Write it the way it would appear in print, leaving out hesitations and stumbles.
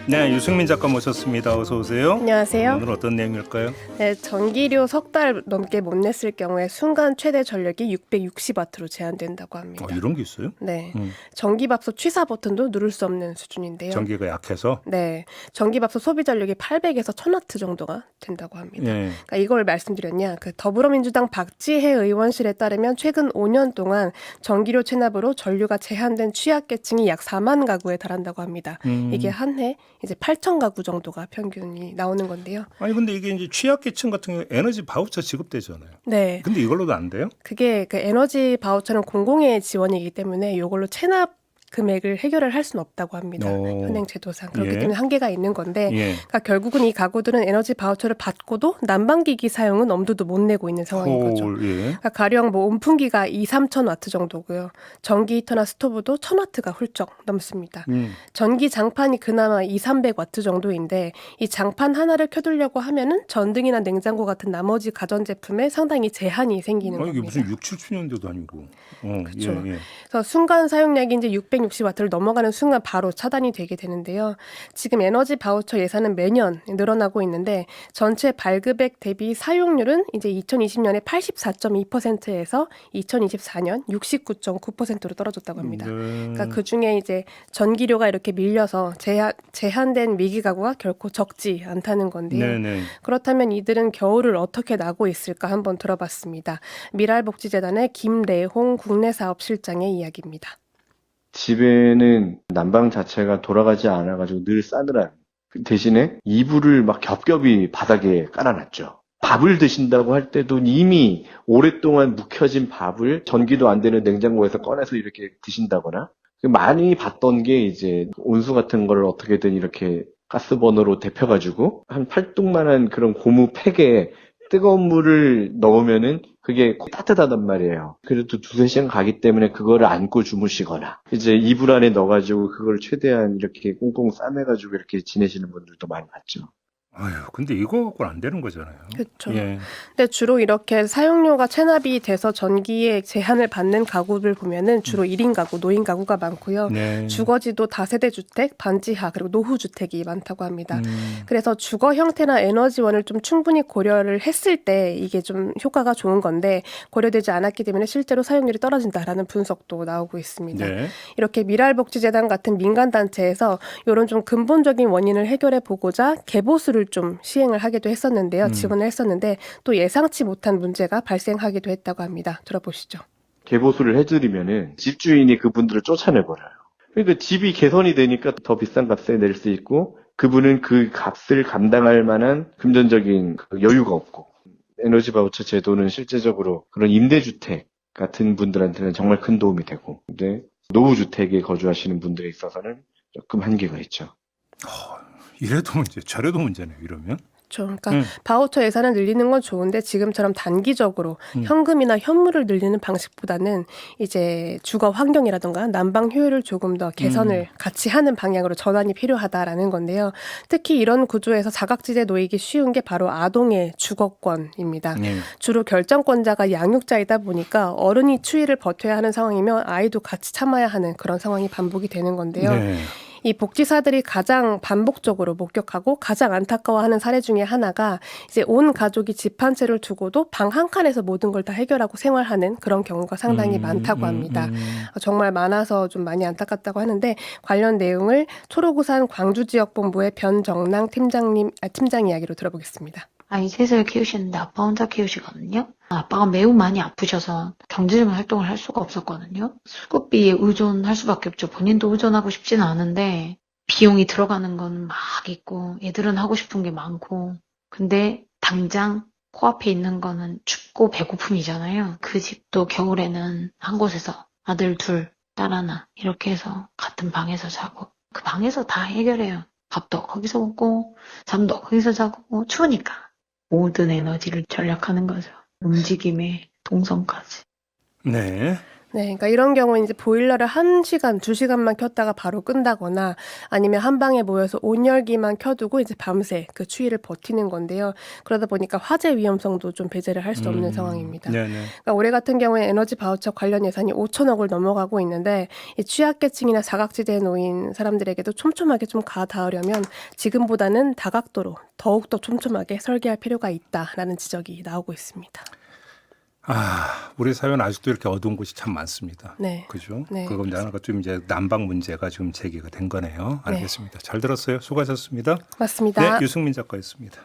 네, 유승민 작가 모셨습니다. 어서 오세요. 안녕하세요. 오늘 어떤 내용일까요? 네, 전기료 석 달 넘게 못 냈을 경우에 순간 최대 전력이 660W로 제한된다고 합니다. 이런 게 있어요? 네, 전기밥솥 취사 버튼도 누를 수 없는 수준인데요. 전기가 약해서? 네, 전기밥솥 소비 전력이 800에서 1000W 정도가 된다고 합니다. 예. 그러니까 이걸 말씀드렸냐? 그 더불어민주당 박지혜 의원실에 따르면 최근 5년 동안 전기료 체납으로 전류가 제한된 취약계층이 약 4만 가구에 달한다고 합니다. 이게 한 해 이제 8천 가구 정도가 평균이 나오는 건데요. 아니 근데 이게 이제 취약계층 같은 경우 에너지 바우처 지급되잖아요. 네. 근데 이걸로도 안 돼요? 그게 그 에너지 바우처는 공공의 지원이기 때문에 이걸로 체납 금액을 해결을 할 수는 없다고 합니다. 현행 제도상. 그렇기 예. 때문에 한계가 있는 건데 예. 그러니까 결국은 이 가구들은 에너지 바우처를 받고도 난방기기 사용은 엄두도 못 내고 있는 상황인 거죠. 예. 그러니까 가령 뭐 온풍기가 2-3천 와트 정도고요. 전기 히터나 스토브도 1000와트가 훌쩍 넘습니다. 전기 장판이 그나마 2-300와트 정도인데 이 장판 하나를 켜두려고 하면은 전등이나 냉장고 같은 나머지 가전제품에 상당히 제한이 생기는 이게 겁니다. 무슨 6, 7춘년대도 아니고. 그렇죠. 예, 예. 그래서 순간 사용량이 이제 660와트를 넘어가는 순간 바로 차단이 되게 되는데요. 지금 에너지 바우처 예산은 매년 늘어나고 있는데 전체 발급액 대비 사용률은 이제 2020년에 84.2%에서 2024년 69.9%로 떨어졌다고 합니다. 그러니까 그 중에 이제 전기료가 이렇게 밀려서 제한된 위기 가구가 결코 적지 않다는 건데요. 네네. 그렇다면 이들은 겨울을 어떻게 나고 있을까 한번 들어봤습니다. 미랄복지재단의 김래홍 국내사업실장의 이야기입니다. 집에는 난방 자체가 돌아가지 않아가지고 늘 싸늘한. 대신에 이불을 막 겹겹이 바닥에 깔아놨죠. 밥을 드신다고 할 때도 이미 오랫동안 묵혀진 밥을 전기도 안 되는 냉장고에서 꺼내서 이렇게 드신다거나 많이 봤던 게 이제 온수 같은 거를 어떻게든 이렇게 가스버너로 데펴가지고 한 팔뚝만한 그런 고무 팩에 뜨거운 물을 넣으면은 그게 따뜻하단 말이에요. 그래도 2-3시간 가기 때문에 그거를 안고 주무시거나 이제 이불 안에 넣어가지고 그걸 최대한 이렇게 꽁꽁 싸매가지고 이렇게 지내시는 분들도 많이 봤죠. 아유, 근데 이거 갖고는 안 되는 거잖아요. 그렇죠. 예. 근데 주로 이렇게 사용료가 체납이 돼서 전기에 제한을 받는 가구를 보면은 주로 1인 가구, 노인 가구가 많고요. 네. 주거지도 다세대 주택, 반지하 그리고 노후 주택이 많다고 합니다. 그래서 주거 형태나 에너지원을 좀 충분히 고려를 했을 때 이게 좀 효과가 좋은 건데 고려되지 않았기 때문에 실제로 사용률이 떨어진다라는 분석도 나오고 있습니다. 네. 이렇게 미랄복지재단 같은 민간 단체에서 이런 좀 근본적인 원인을 해결해 보고자 개보수를 좀 시행을 하기도 했었는데요. 지원을 했었는데 또 예상치 못한 문제가 발생하기도 했다고 합니다. 들어보시죠. 개보수를 해드리면은 집주인이 그분들을 쫓아내버려요. 그러니까 집이 개선이 되니까 더 비싼 값에 낼 수 있고 그분은 그 값을 감당할 만한 금전적인 그 여유가 없고 에너지 바우처 제도는 실제적으로 그런 임대주택 같은 분들한테는 정말 큰 도움이 되고 근데 노후주택에 거주하시는 분들에 있어서는 조금 한계가 있죠. 이래도 문제, 저래도 문제네요. 이러면. 그러니까 바우처 예산을 늘리는 건 좋은데 지금처럼 단기적으로 현금이나 현물을 늘리는 방식보다는 이제 주거 환경이라든가 난방 효율을 조금 더 개선을 같이 하는 방향으로 전환이 필요하다라는 건데요. 특히 이런 구조에서 사각지대에 놓이기 쉬운 게 바로 아동의 주거권입니다. 주로 결정권자가 양육자이다 보니까 어른이 추위를 버텨야 하는 상황이면 아이도 같이 참아야 하는 그런 상황이 반복이 되는 건데요. 네. 이 복지사들이 가장 반복적으로 목격하고 가장 안타까워하는 사례 중에 하나가 이제 온 가족이 집 한 채를 두고도 방 한 칸에서 모든 걸 다 해결하고 생활하는 그런 경우가 상당히 많다고 합니다. 정말 많아서 좀 많이 안타깝다고 하는데 관련 내용을 초록우산 광주지역본부의 변정랑 팀장 이야기로 들어보겠습니다. 아이 셋을 키우시는데 아빠 혼자 키우시거든요. 아빠가 매우 많이 아프셔서 경제적인 활동을 할 수가 없었거든요. 수급비에 의존할 수밖에 없죠. 본인도 의존하고 싶지는 않은데 비용이 들어가는 건 막 있고 애들은 하고 싶은 게 많고 근데 당장 코앞에 있는 거는 춥고 배고픔이잖아요. 그 집도 겨울에는 한 곳에서 아들 둘, 딸 하나 이렇게 해서 같은 방에서 자고 그 방에서 다 해결해요. 밥도 거기서 먹고 잠도 거기서 자고 추우니까. 모든 에너지를 절약하는 거죠. 움직임에 동선까지. 네. 네, 그러니까 이런 경우는 이제 보일러를 1시간, 2시간만 켰다가 바로 끈다거나 아니면 한 방에 모여서 온열기만 켜두고 이제 밤새 그 추위를 버티는 건데요. 그러다 보니까 화재 위험성도 좀 배제를 할 수 없는 상황입니다. 네네. 그러니까 올해 같은 경우에 에너지 바우처 관련 예산이 5천억을 넘어가고 있는데 이 취약계층이나 사각지대에 놓인 사람들에게도 촘촘하게 좀 가닿으려면 지금보다는 다각도로 더욱더 촘촘하게 설계할 필요가 있다라는 지적이 나오고 있습니다. 우리 사회는 아직도 이렇게 어두운 곳이 참 많습니다. 네. 그죠? 네. 그거 하나가 좀 이제 난방 문제가 지금 제기가 된 거네요. 알겠습니다. 잘 들었어요. 수고하셨습니다. 맞습니다. 네, 유승민 작가였습니다.